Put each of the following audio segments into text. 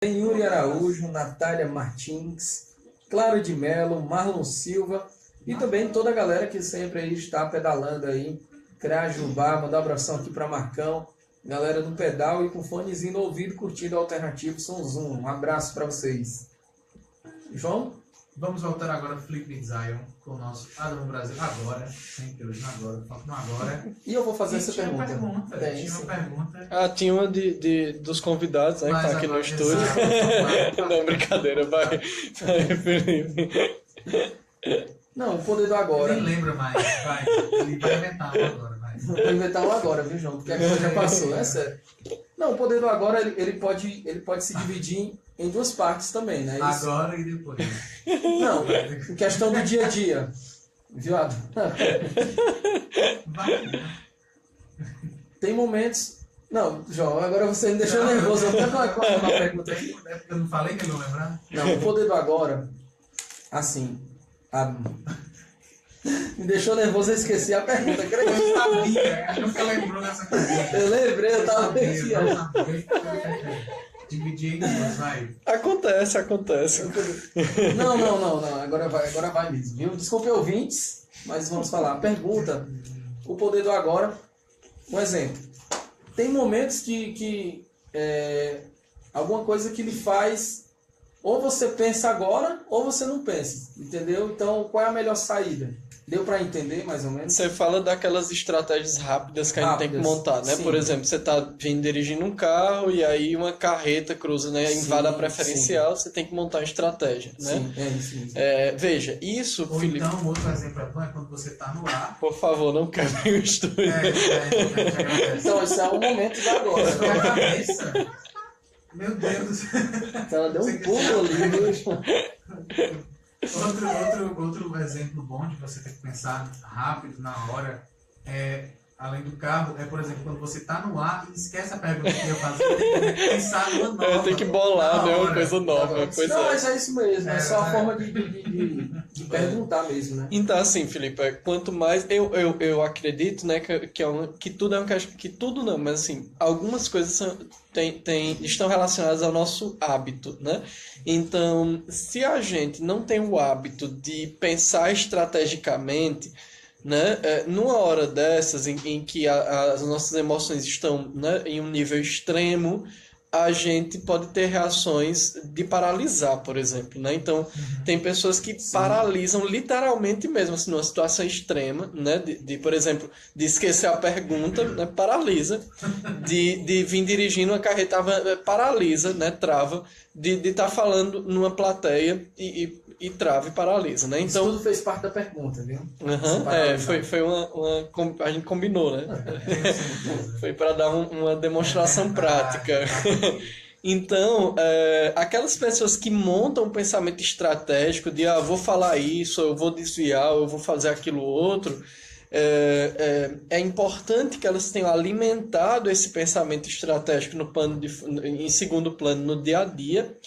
Yuri Araújo, Natália Martins, Claro de Mello, Marlon Silva e também toda a galera que sempre aí está pedalando aí, Crajubá, mandar um abração aqui para Marcão, galera no pedal e com fonezinho no ouvido curtindo o Alternativo Som Zoom. Um abraço para vocês. João? Vamos voltar agora para Felipe Zion com o nosso Adamo Brasil agora, sempre hoje no agora, foco no agora. E eu vou fazer E essa tinha pergunta. Uma pergunta Tem, tinha sim. uma pergunta. Tinha uma dos convidados, né, que Mas tá aqui no agora, estúdio. exato. Não, brincadeira, vai, Felipe. Não, o poder do agora. Nem lembra mais, vai. Ele vai inventar um agora, vai. Vou inventar um agora, viu, João? Porque a coisa já passou, é sério. Não, o poder do agora ele pode se dividir em duas partes também, né? Isso. Agora e depois. Não, em questão do dia a dia. Viu, Adam? Vai. Tem momentos. Não, João, agora você me deixou nervoso. Até com a pergunta aqui. É porque eu não falei que ele não lembrar? Não, o poder do agora, assim. Me deixou nervoso, eu esqueci a pergunta. Eu sabia, eu nunca lembrou dessa pergunta. Eu lembrei, eu tava sabia, pensando. Dividir em duas, vai. Acontece. Não. Agora vai mesmo, viu? Desculpe, ouvintes, mas vamos falar. Pergunta: o poder do agora. Um exemplo. Tem momentos que alguma coisa que lhe faz. Ou você pensa agora, ou você não pensa. Entendeu? Então, qual é a melhor saída? Deu para entender, mais ou menos? Você fala daquelas estratégias rápidas que a gente tem que montar, né? Sim. Por exemplo, você tá vindo dirigindo um carro e aí uma carreta cruza, né? Invade a preferencial, você tem que montar uma estratégia, né? Sim, é isso mesmo. Veja, isso, Ou Felipe... então, outro exemplo é quando você está no ar. Por favor, não quebre o estúdio. Então, esse é o momento de agora. Isso na cabeça. Meu Deus do céu. Então, ela deu um pulo ali. Outro exemplo bom de você ter que pensar rápido, na hora, além do carro, por exemplo, quando você está no ar e esquece a pergunta que ia fazer, tem que pensar numa nova. Tem que bolar, né? Uma coisa nova. Não, mas é isso mesmo. É só a forma de perguntar mesmo, né? Então, assim, Felipe, quanto mais... Eu acredito, né, que tudo é um... Que tudo não, mas assim, algumas coisas estão relacionadas ao nosso hábito, né? Então, se a gente não tem o hábito de pensar estrategicamente, né, numa hora dessas em que as nossas emoções estão, né, em um nível extremo, a gente pode ter reações de paralisar, por exemplo, né? Então, tem pessoas que paralisam literalmente mesmo, assim, numa situação extrema, né? Por exemplo, de esquecer a pergunta, né? Paralisa. De vir dirigindo uma carreta, paralisa, né? Trava. De estar falando numa plateia e trava e paralisa, né? Então, isso tudo fez parte da pergunta, viu? Foi a gente combinou, né? Foi para dar uma demonstração prática. Então, aquelas pessoas que montam um pensamento estratégico de vou falar isso, eu vou desviar, eu vou fazer aquilo outro, é importante que elas tenham alimentado esse pensamento estratégico em segundo plano no dia a dia,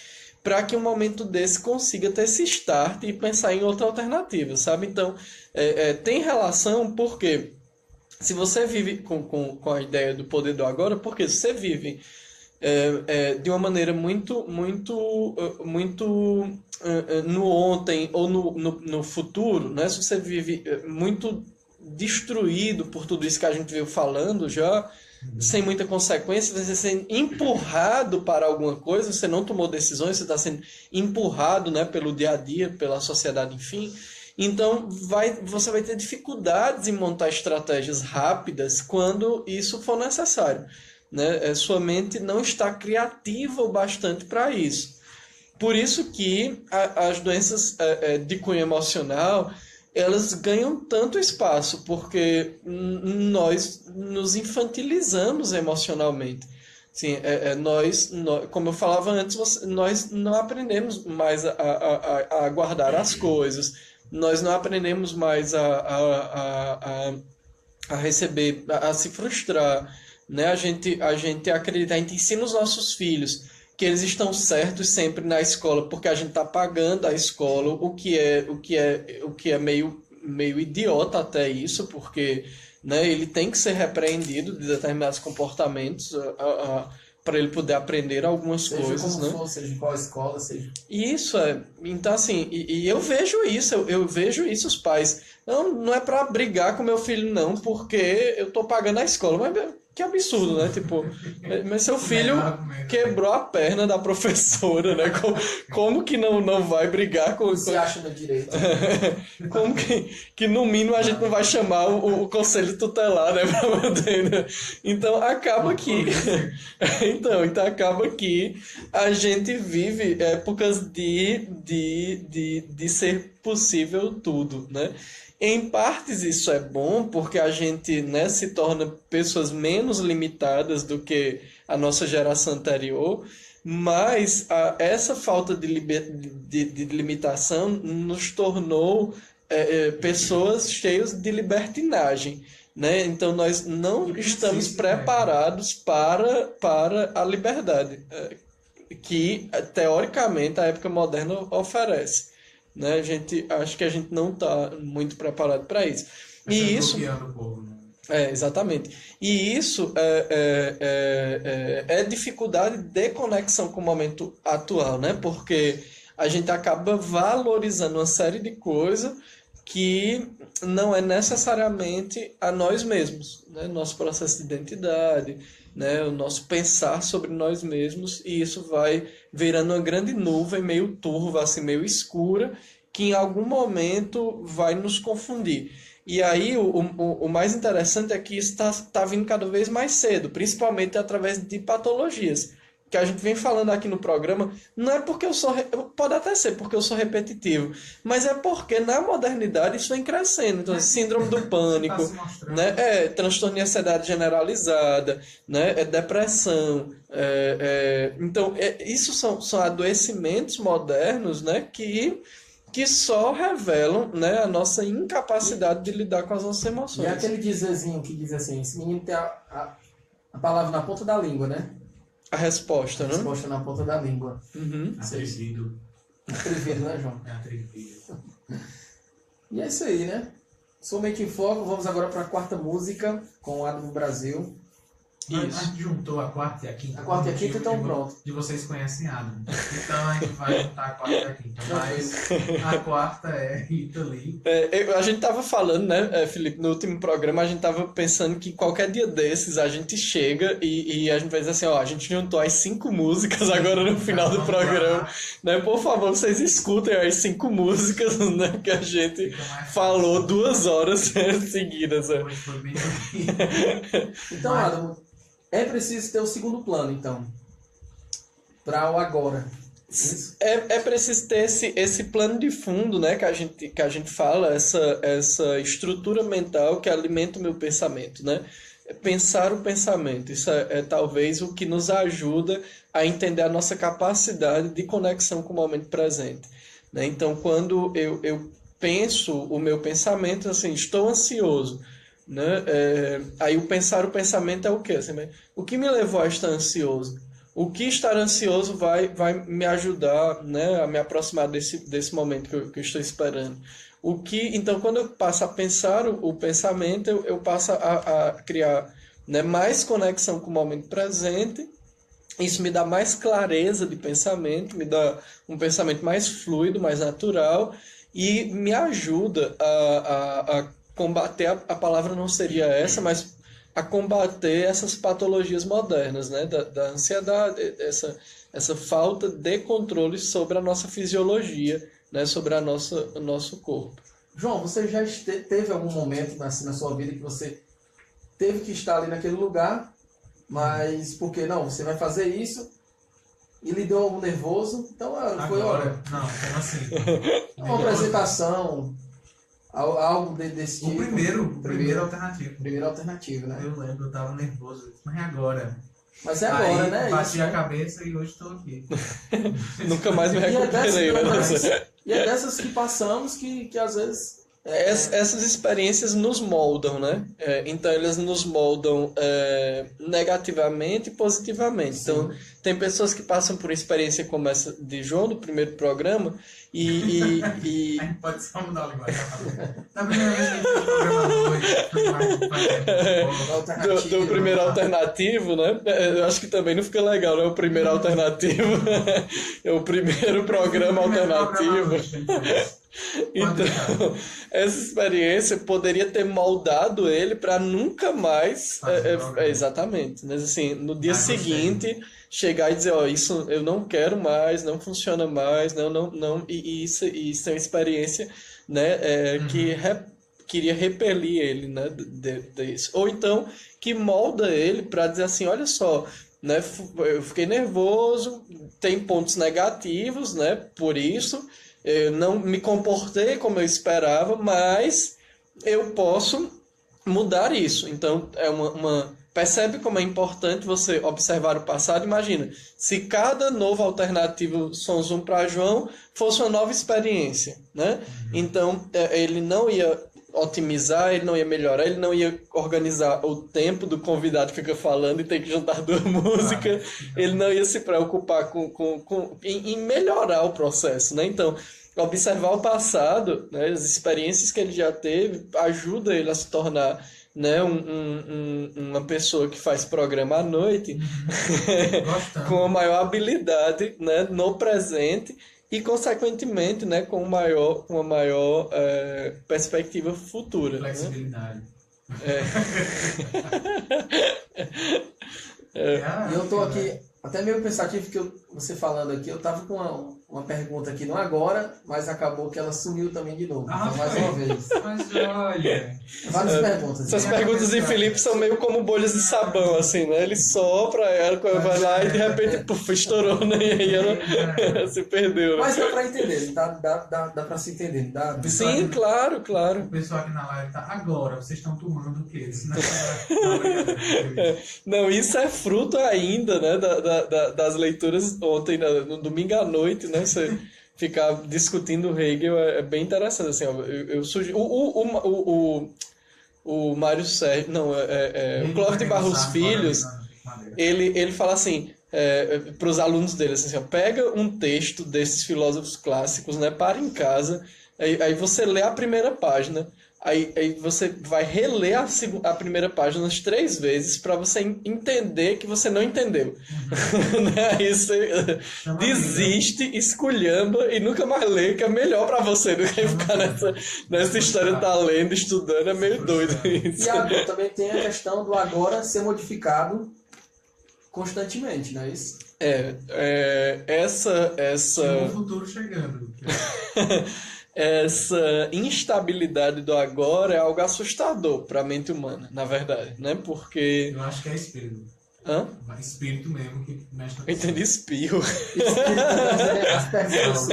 para que um momento desse consiga ter esse start e pensar em outra alternativa, sabe? Então, tem relação porque se você vive com a ideia do poder do agora, porque se você vive de uma maneira muito no ontem ou no futuro, né? Se você vive muito destruído por tudo isso que a gente veio falando já, sem muita consequência, você sendo empurrado para alguma coisa, você não tomou decisões, você está sendo empurrado, né, pelo dia a dia, pela sociedade, enfim. Então, você vai ter dificuldades em montar estratégias rápidas quando isso for necessário, né? Sua mente não está criativa o bastante para isso. Por isso que as doenças de cunho emocional, elas ganham tanto espaço, porque nós nos infantilizamos emocionalmente. Sim, nós, como eu falava antes, nós não aprendemos mais a guardar as coisas, nós não aprendemos mais a receber, a se frustrar, né? A gente acredita, a gente ensina os nossos filhos que eles estão certos sempre na escola, porque a gente está pagando a escola, o que é meio idiota até isso, porque, né, ele tem que ser repreendido de determinados comportamentos. para ele poder aprender algumas Seja coisas, como né? for, seja em qual escola, seja. E isso é. Então, assim, e eu vejo isso, eu vejo isso, os pais. Não é pra brigar com meu filho, não, porque eu tô pagando a escola. Mas que absurdo, né? Tipo, mas seu filho quebrou a perna da professora, né? Como que não vai brigar com. Você acha no direito. Como que no mínimo a gente não vai chamar o conselho tutelar, né? Pra manter, né? Então acaba que. Então acaba que a gente vive épocas de ser possível tudo, né? Em partes isso é bom porque a gente, né, se torna pessoas menos limitadas do que a nossa geração anterior, mas essa falta de limitação nos tornou pessoas cheias de libertinagem, né? Então nós não estamos preparados para a liberdade que, teoricamente, a época moderna oferece. Né? Acho que a gente não está muito preparado para isso. E isso bloqueando o povo, né? Exatamente. E isso é dificuldade de conexão com o momento atual, né? Porque a gente acaba valorizando uma série de coisas que não é necessariamente a nós mesmos, né? Nosso processo de identidade, né? O nosso pensar sobre nós mesmos, e isso vai virando uma grande nuvem meio turva, assim, meio escura, que em algum momento vai nos confundir. E aí o mais interessante é que isso está vindo cada vez mais cedo, principalmente através de patologias, que a gente vem falando aqui no programa. Não é porque pode até ser porque eu sou repetitivo, mas é porque na modernidade isso vem crescendo. Então, síndrome do pânico, né? Transtorno de ansiedade generalizada, né? Depressão. Então, isso são adoecimentos modernos, né? Que só revelam, né, a nossa incapacidade de lidar com as nossas emoções. E aquele dizerzinho que diz assim, esse menino tem a palavra na ponta da língua, né? A resposta, né? A resposta na ponta da língua. Uhum. Atrevido. Atrevido, né, João? É atrevido. E é isso aí, né? Somente em Foco. Vamos agora para a quarta música com o Adamo Brasil. A gente juntou a quarta e a quinta. A quarta e a quinta, então pronto. De vocês conhecem Adam. Então a gente vai juntar a quarta e a quinta. Mas a quarta é Rita Lee. A gente tava falando, né, Felipe, no último programa, a gente tava pensando que qualquer dia desses a gente chega e a gente vai dizer assim, ó, a gente juntou as 5 músicas agora no final do programa. Né? Por favor, vocês escutem as 5 músicas, né, que a gente falou 2 horas seguidas. Foi bem Então, Adamo, é preciso ter o segundo plano, então, para o agora. Isso? É preciso ter esse plano de fundo, né, que a gente fala, essa estrutura mental que alimenta o meu pensamento, né? Pensar o pensamento, isso é talvez o que nos ajuda a entender a nossa capacidade de conexão com o momento presente, né? Então, quando eu penso o meu pensamento, assim, estou ansioso, né? Aí o pensamento é o quê? Assim, o que me levou a estar ansioso? O que estar ansioso vai me ajudar, né, a me aproximar desse momento que eu estou esperando? Então, quando eu passo a pensar o pensamento, eu passo a criar, né, mais conexão com o momento presente. Isso me dá mais clareza de pensamento, me dá um pensamento mais fluido, mais natural, e me ajuda a combater, a palavra não seria essa, mas a combater essas patologias modernas, né? Da ansiedade, essa falta de controle sobre a nossa fisiologia, né? Sobre o nosso corpo. João, você já teve algum momento assim, na sua vida que você teve que estar ali naquele lugar, mas porque não, você vai fazer isso e lhe deu algum nervoso, então foi agora. Não, como assim? uma apresentação, algo desse tipo. Primeiro alternativo. Primeiro alternativo, né? Eu lembro, eu tava nervoso. Mas é agora. Mas é agora, aí, né? Bati isso, a né? cabeça e hoje estou aqui. Nunca mais me recuperei. E é dessas que passamos que às vezes... Essas experiências nos moldam, né? Então, elas nos moldam negativamente e positivamente. Sim. Então, Tem pessoas que passam por uma experiência como essa de João, do primeiro programa, e A gente pode só mudar a linguagem. Na primeira vez que a gente fez o programa do primeiro alternativo, né? Eu acho que também não fica legal, né? O primeiro alternativo. É o primeiro programa alternativo. Então, essa experiência poderia ter moldado ele para nunca mais. Exatamente. Mas assim, no dia seguinte, chegar e dizer: ó, isso eu não quero mais, não funciona mais, não. E isso é uma experiência, né, que queria repelir ele, né, disso. Ou então, que molda ele para dizer assim: olha só. Né, eu fiquei nervoso, tem pontos negativos, né, por isso. Eu não me comportei como eu esperava, mas eu posso mudar isso. Então, percebe como é importante você observar o passado. Imagina, se cada novo alternativo Som Zoom para João fosse uma nova experiência, né? Então, ele não ia otimizar, ele não ia melhorar, ele não ia organizar o tempo do convidado que fica falando e tem que juntar duas músicas, ele não ia se preocupar em melhorar o processo, né? Então, observar o passado, né, as experiências que ele já teve, ajuda ele a se tornar, né, uma pessoa que faz programa à noite com a maior habilidade, né, no presente e, consequentemente, né, com uma maior perspectiva futura. Flexibilidade. Né? E eu tô aqui até meio pensativo que você falando aqui, eu tava com uma pergunta aqui no agora, mas acabou que ela sumiu também de novo. Então, mais uma vez. Mas olha... Várias perguntas. Essas perguntas de Felipe são meio como bolhas de sabão, assim, né? Ele sopra, ela vai lá e de repente, puf, estourou, né? E aí ela se perdeu. Né? Mas dá pra entender, dá pra se entender. Sim, claro. O pessoal aqui na live tá... Agora, vocês estão tomando o quê? Não, isso é fruto ainda, né? Das leituras ontem, no domingo à noite, né? Você ficar discutindo Hegel é bem interessante, assim, ó, eu sugiro... O Mário Sérgio... Não, o Clóvis de Barros Filhos, ele fala assim, para os alunos dele, assim, ó, pega um texto desses filósofos clássicos, né? Para em casa, aí você lê a primeira página, aí você vai reler a primeira página umas 3 vezes para você entender que você não entendeu. Aí você desiste, esculhamba e nunca mais lê, que é melhor para você do que ficar nessa história de estar lendo, estudando, é meio doido isso. E também tem a questão do agora ser modificado constantemente, não é isso? Essa... Tem um futuro chegando. Essa instabilidade do agora é algo assustador para a mente humana, na verdade, né? Porque... Eu acho que é espírito. Hã? Espírito mesmo que mexe na Eu entendi espirro. As perguntas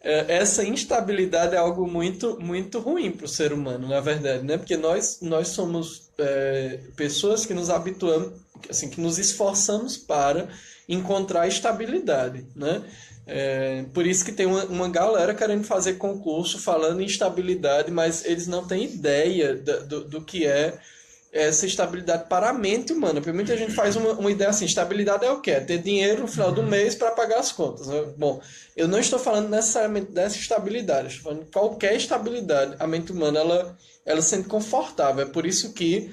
Essa instabilidade é algo muito, muito ruim para o ser humano, na verdade, né? Porque nós somos pessoas que nos habituamos, assim, que nos esforçamos para encontrar estabilidade, né? Por isso que tem uma galera querendo fazer concurso falando em estabilidade, mas eles não têm ideia do que é essa estabilidade para a mente humana. Porque muita gente faz uma ideia assim: estabilidade é o quê? É ter dinheiro no final do mês para pagar as contas, né? Bom, eu não estou falando necessariamente dessa estabilidade, estou falando de qualquer estabilidade. A mente humana ela se sente confortável. É por isso que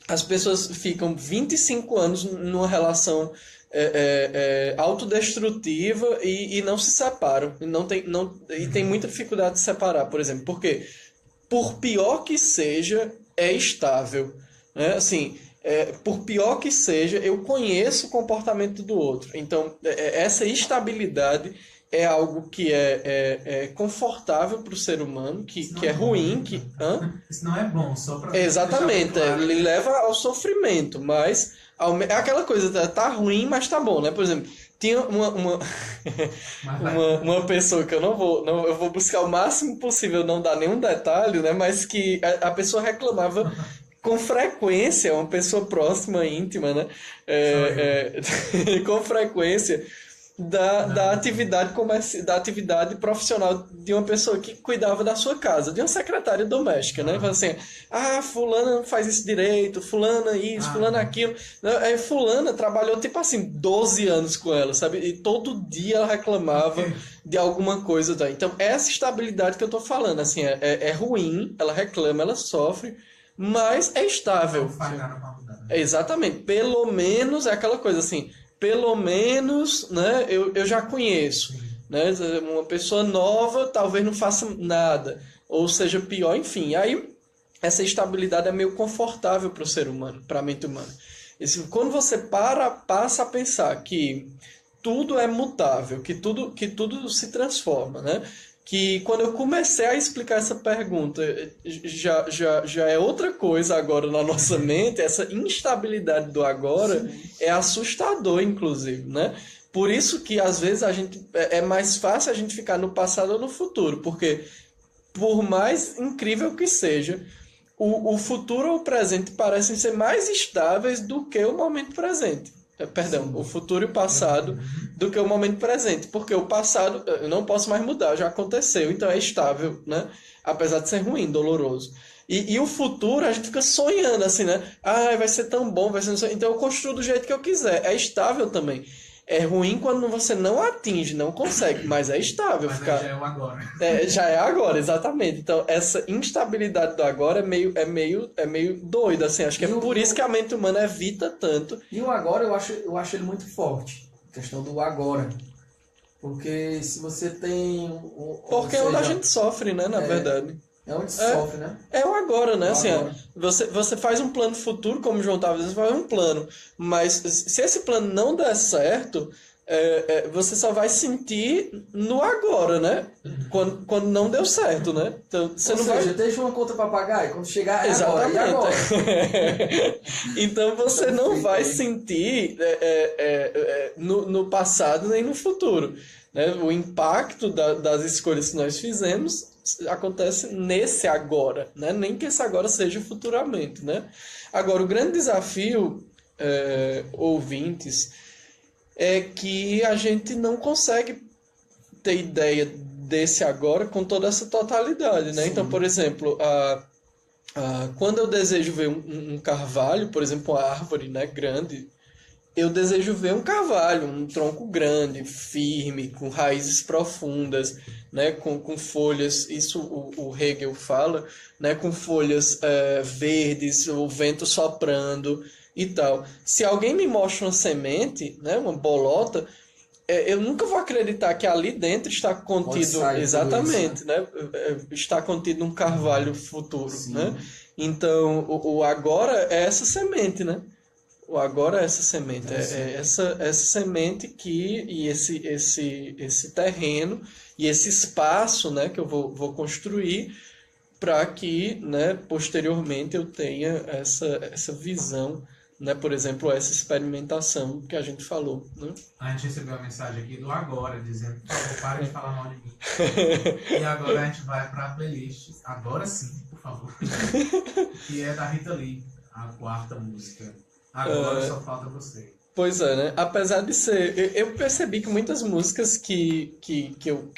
as pessoas ficam 25 anos numa relação autodestrutiva e não se separam. E tem muita dificuldade de separar, por exemplo. Porque, por pior que seja, é estável. Né? Assim, por pior que seja, eu conheço o comportamento do outro. Então, essa estabilidade é algo que é confortável para o ser humano, que é ruim. Isso não é bom, só para... Exatamente, ele leva ao sofrimento, mas é aquela coisa, tá ruim, mas tá bom, né? Por exemplo, tinha uma pessoa que eu vou buscar o máximo possível não dar nenhum detalhe, né? Mas que a pessoa reclamava com frequência, uma pessoa próxima, íntima, né? Com frequência, da atividade da atividade profissional de uma pessoa que cuidava da sua casa, de uma secretária doméstica, né? Fala assim, fulana não faz isso direito, fulana isso, fulana aquilo. Aí fulana trabalhou, tipo assim, 12 anos com ela, sabe? E todo dia ela reclamava de alguma coisa. Tá? Então, essa estabilidade que eu tô falando, assim, é ruim, ela reclama, ela sofre, mas é estável. Não faz nada pra mudar, né? Exatamente. Pelo menos é aquela coisa assim, pelo menos, né, eu já conheço, né? Uma pessoa nova talvez não faça nada, ou seja pior, enfim. Aí essa estabilidade é meio confortável para o ser humano, para a mente humana. Quando você passa a pensar que tudo é mutável, que tudo se transforma, né? Que quando eu comecei a explicar essa pergunta, já é outra coisa agora na nossa mente, essa instabilidade do agora. Sim. É assustador, inclusive, né? Por isso que às vezes é mais fácil a gente ficar no passado ou no futuro, porque por mais incrível que seja, o futuro ou o presente parecem ser mais estáveis do que o momento presente. Perdão, sim. O futuro e o passado do que o momento presente, porque o passado eu não posso mais mudar, já aconteceu, então é estável, né? Apesar de ser ruim, doloroso. E o futuro a gente fica sonhando assim, né? Vai ser tão bom, vai ser... Então eu construo do jeito que eu quiser, é estável também. É ruim quando você não atinge, não consegue, mas é estável. Mas já é o agora. Já é agora, exatamente. Então, essa instabilidade do agora é meio doida, assim. Acho que é por isso que a mente humana evita tanto. E o agora, eu acho ele muito forte. A questão do agora. Porque se você tem... Porque é onde a gente sofre, né, na verdade. É onde sofre, né? É o agora, né? Assim, você faz um plano futuro, como o João estava dizendo, você faz um plano. Mas se esse plano não der certo, você só vai sentir no agora, né? Quando não deu certo, né? Então, você Ou não seja, vai... deixa uma conta para pagar e quando chegar é Exatamente. Agora. Então você não vai sentir no passado nem no futuro, né? O impacto das escolhas que nós fizemos acontece nesse agora, né? Nem que esse agora seja futuramente, né? Agora, o grande desafio, ouvintes, é que a gente não consegue ter ideia desse agora com toda essa totalidade, né? Sim. Então, por exemplo, quando eu desejo ver um carvalho, por exemplo, uma árvore, né, grande, eu desejo ver um carvalho, um tronco grande, firme, com raízes profundas, né, com folhas, isso o Hegel fala, né, com folhas verdes, o vento soprando e tal. Se alguém me mostra uma semente, né, uma bolota, eu nunca vou acreditar que ali dentro está contido, exatamente, né, está contido um carvalho futuro, né? Então, o agora é essa semente, né? O agora é essa semente, essa semente e esse terreno e esse espaço, né, que eu vou construir para que, né, posteriormente eu tenha essa visão, né, por exemplo, essa experimentação que a gente falou, né? A gente recebeu uma mensagem aqui do Agora, dizendo, por favor, pare de falar mal de mim. E agora a gente vai para a playlist, agora sim, por favor, que é da Rita Lee, a 4ª música. Agora só falta você. Pois é, né? Apesar de ser... Eu percebi que muitas músicas que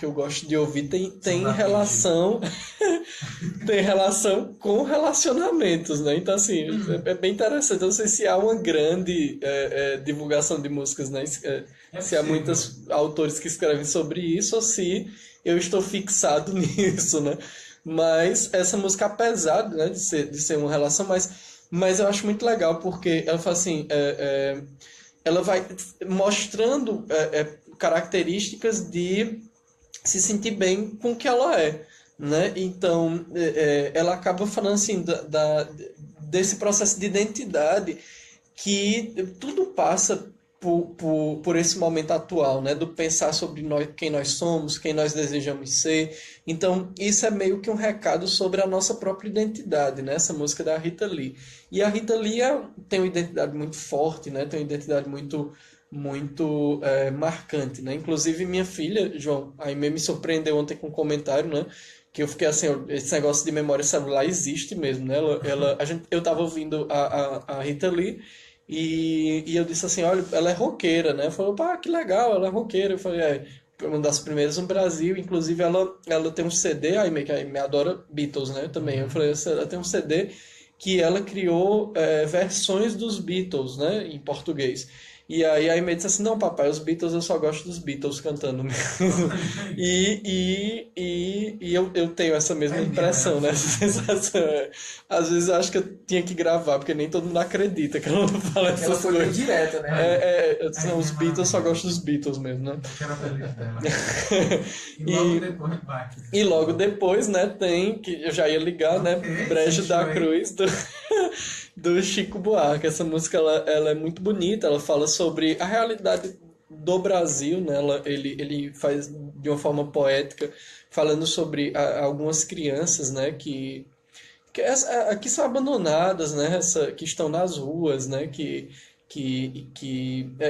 eu gosto de ouvir tem relação... tem relação com relacionamentos, né? Então, assim, é bem interessante. Eu não sei se há uma grande divulgação de músicas, né? Se há muitos autores que escrevem sobre isso ou se eu estou fixado nisso, né? Mas essa música, apesar, né, de ser uma relação, mas eu acho muito legal porque ela fala assim, ela vai mostrando características de se sentir bem com o que ela é, né? Então, ela acaba falando assim desse processo de identidade que tudo passa por esse momento atual, né? Do pensar sobre quem nós somos, quem nós desejamos ser. Então, isso é meio que um recado sobre a nossa própria identidade, né? Essa música da Rita Lee. E a Rita Lee tem uma identidade muito forte, né? Tem uma identidade muito marcante, né? Inclusive, minha filha, João, aí me surpreendeu ontem com um comentário, né? Que eu fiquei assim, esse negócio de memória celular existe mesmo, né? Eu estava ouvindo a Rita Lee, E eu disse assim, olha, ela é roqueira, né? Falou, pá, que legal, ela é roqueira. Eu falei, uma das primeiras no Brasil, inclusive ela tem um CD, a Amy adora Beatles, né, também. Eu falei, ela tem um CD que ela criou versões dos Beatles, né, em português. E aí a Amy disse assim, não, papai, os Beatles eu só gosto dos Beatles cantando mesmo. E eu tenho essa mesma impressão, né, essa sensação. Às vezes eu acho que eu tinha que gravar, porque nem todo mundo acredita que ela não fala Ela essas foi bem coisas. direta, né? Eu disse, não, os Beatles eu só gosto dos Beatles mesmo, né? Eu quero a feliz dela. E logo depois vai. E logo depois, né, tem, que eu já ia ligar, né, Ok, Brejo da sentiu aí. Cruz, do Chico Buarque. Essa música, ela é muito bonita, ela fala sobre a realidade do Brasil, né, ele faz de uma forma poética, falando sobre algumas crianças, né, que são abandonadas, né, que estão nas ruas, né, que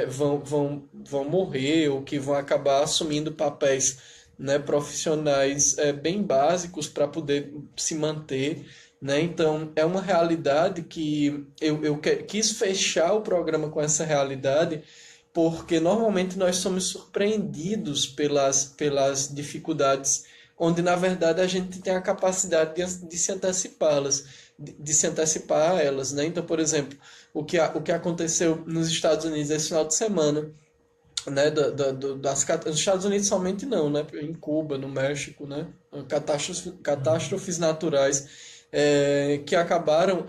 vão morrer ou que vão acabar assumindo papéis, né, profissionais bem básicos para poder se manter, né? Então é uma realidade que eu quis fechar o programa com essa realidade, porque normalmente nós somos surpreendidos pelas dificuldades, onde na verdade a gente tem a capacidade de se antecipá-las, de se antecipar a elas, né? Então, por exemplo, o que aconteceu nos Estados Unidos esse final de semana, né, nos Estados Unidos somente não, né, em Cuba, no México, né, catástrofes naturais que acabaram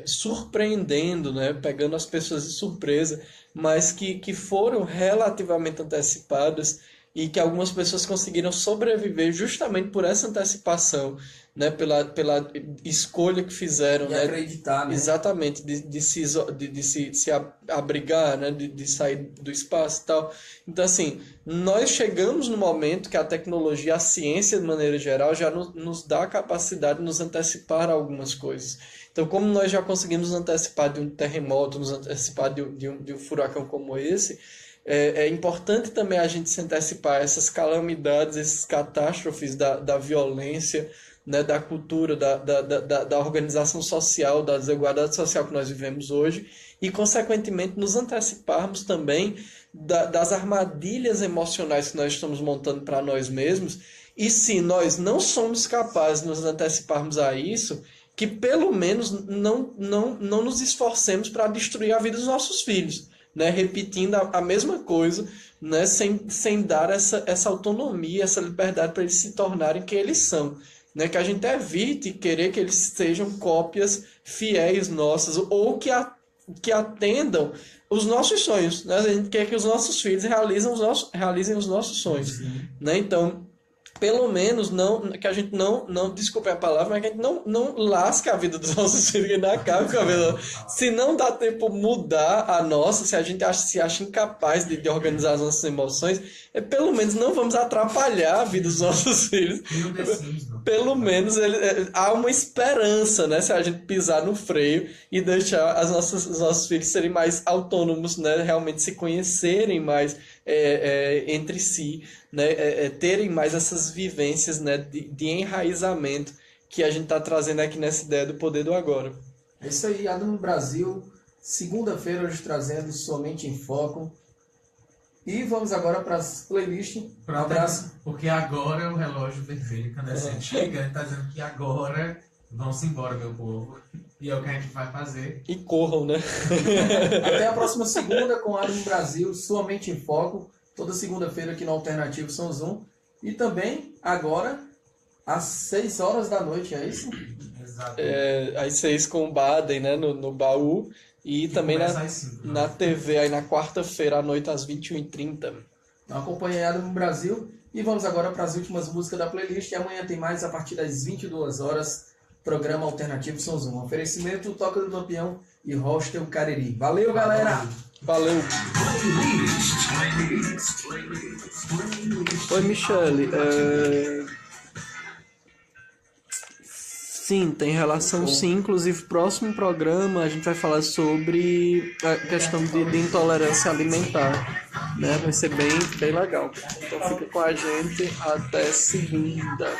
surpreendendo, né, pegando as pessoas de surpresa, mas que foram relativamente antecipadas e que algumas pessoas conseguiram sobreviver justamente por essa antecipação, né, pela escolha que fizeram, E né, acreditar, né? exatamente, de se abrigar, né, de sair do espaço e tal. Então, assim, nós chegamos no momento que a tecnologia, a ciência de maneira geral, já nos dá a capacidade de nos antecipar a algumas coisas. Então, como nós já conseguimos nos antecipar de um terremoto, nos antecipar de um furacão como esse, é importante também a gente se antecipar a essas calamidades, essas catástrofes da violência, né, da cultura, da organização social, da desigualdade social que nós vivemos hoje e, consequentemente, nos anteciparmos também das armadilhas emocionais que nós estamos montando para nós mesmos. E se nós não somos capazes de nos anteciparmos a isso, que pelo menos não nos esforcemos para destruir a vida dos nossos filhos, né, repetindo a mesma coisa, né, sem dar essa autonomia, essa liberdade para eles se tornarem quem eles são. Né, que a gente evite querer que eles sejam cópias fiéis nossas ou que atendam os nossos sonhos. Né? A gente quer que os nossos filhos realizem os nossos sonhos. Né? Então, pelo menos, que a gente não desculpe a palavra, mas que a gente não lasque a vida dos nossos filhos, que não acabe com a vida. Se não dá tempo mudar a nossa, se a gente se acha incapaz de organizar as nossas emoções, pelo menos não vamos atrapalhar a vida dos nossos filhos. Pelo menos há uma esperança, né? Se a gente pisar no freio e deixar os nossos filhos serem mais autônomos, né? Realmente se conhecerem mais entre si, né? Terem mais essas vivências, né? de enraizamento que a gente está trazendo aqui nessa ideia do poder do agora. É isso aí, Adamo Brasil, segunda-feira hoje trazendo Somente em Foco. E vamos agora para as playlists. Um abraço. Porque agora o relógio vermelho incandescente chega, ele está dizendo que agora vão-se embora, meu povo. E é o que a gente vai fazer. E corram, né? Até a próxima segunda com Adamo Brasil, Somente em Foco. Toda segunda-feira aqui no Alternativo São Zoom. E também agora às 6 horas da noite, é isso? Exato. Às 6 com o Baden, né? No baú. E também na TV, aí na quarta-feira à noite, às 21h30. Então acompanhe Adamo Brasil. E vamos agora para as últimas músicas da playlist. E amanhã tem mais a partir das 22 horas. Programa Alternativo São Zoom. Oferecimento Toca do Lampião e Hostel Cariri. Valeu, galera! Valeu! Oi, Michele. Sim, tem relação sim. Inclusive, próximo programa a gente vai falar sobre a questão de intolerância alimentar. Né? Vai ser bem legal. Então fica com a gente até segunda.